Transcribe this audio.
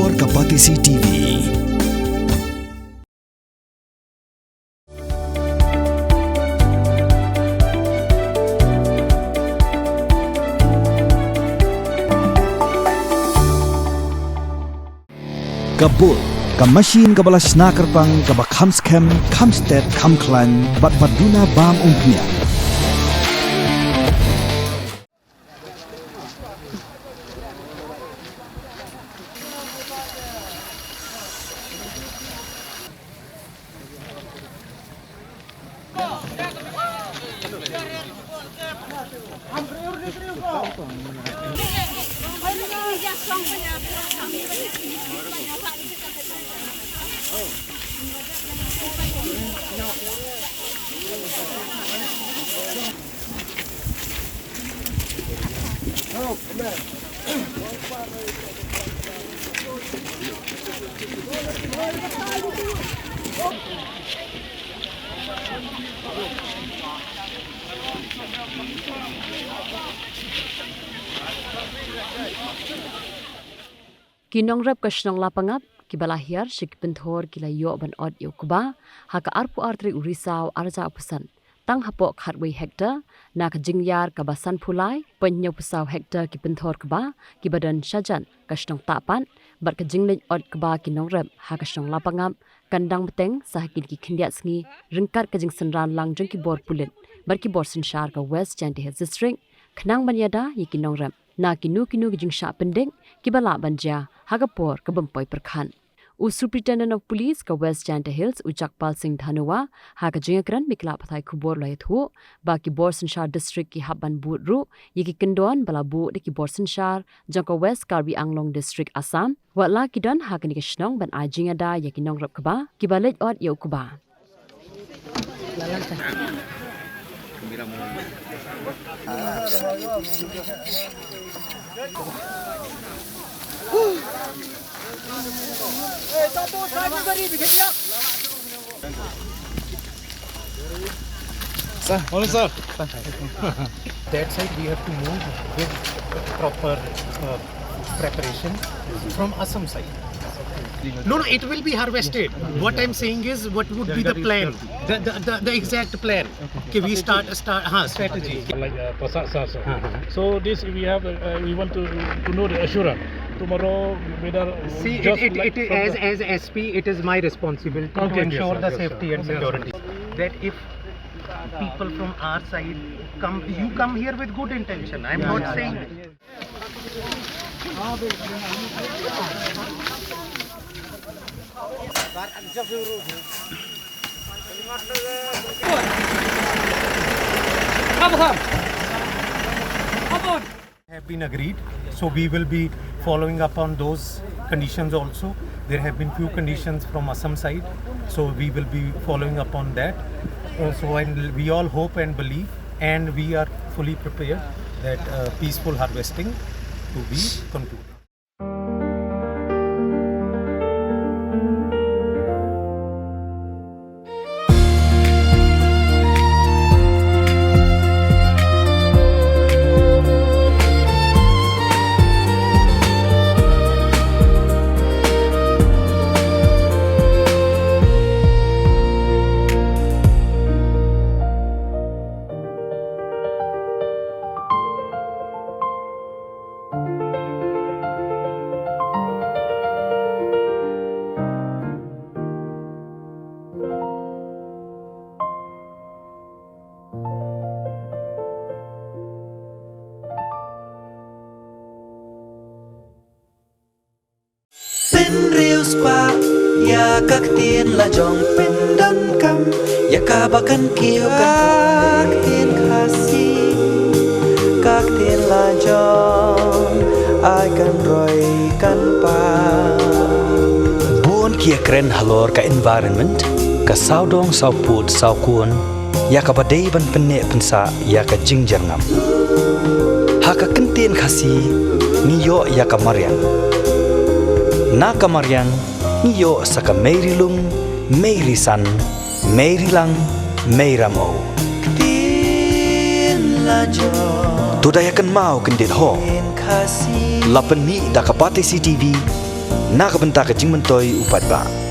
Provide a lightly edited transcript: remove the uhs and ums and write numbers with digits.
Penthor Kapati CTV. Kabul, kamasin kabala snakerpang kabakhamskem, khamstet, khamklan, batbaduna bam umpnya. Nongrep kashnong Lapangap kibalahir shik Penthor kila yo ban od yo kuba haka arpu artri urisau arja pesan tang hapok khatwei Hectare na ka jingyar kabasan phulai penyo pusau Hectare ki Penthor kuba ki badan sajan kashnong tapan bar ka jinglej od kuba ki Nongrep ha kashnong Lapangap kandang beteng sahakin ki khindiat sngi ringkat ka jing senran lang jeng ki bor pulit bar ki bor senshar ka West Chanti district khnang banyada yi ki Nongrep na kinu gijing sha pendek kibala banja hagapor kabampoy perkhan Superintendent of Police ka West Chanti Hills Ujakpal Singh Dhanuwa haga jingakran mikla pathai khubor lai thu baki Borsenshar district ki haban budru yiki Kyndon balabu de ki Borsenshar jangka West Karbi Anglong district Assam watla Kyndon haga ni kishnong ban ajinga da yaki Nongrep kaba kibalej od yo kuba Sir, morning, sir. That side we have to move with proper preparation from Assam side. No, it will be harvested. What I'm saying is, what would be the plan? The exact plan. Okay, we start strategy. So this we have. We want to know the assurance. Tomorrow, whether see it as SP, it is my responsibility to ensure the safety and security. That if people from our side come here with good intention. I'm not saying. Have been agreed, so we will be following up on those conditions also. There have been few conditions from Assam side, so we will be following up on that. We all hope and believe, and we are fully prepared that peaceful harvesting to be concluded. Ya kak tien la jong pindan kam ya kabakan kiyo kak tien khasi kak tien la jong ai kan roy kan pa Buon kia kren halor ka environment ka saudong sauput saukun ya ka badai ban penne pensa ya ka jingjangam haka kentien khasi niyo ya ka marian na ka marian niyo saka meirilung meirisan meirilang meiramo tudayakan mau kendit ho lapen mi da kapati CTV Nak benta ke jing mentoi upat ba.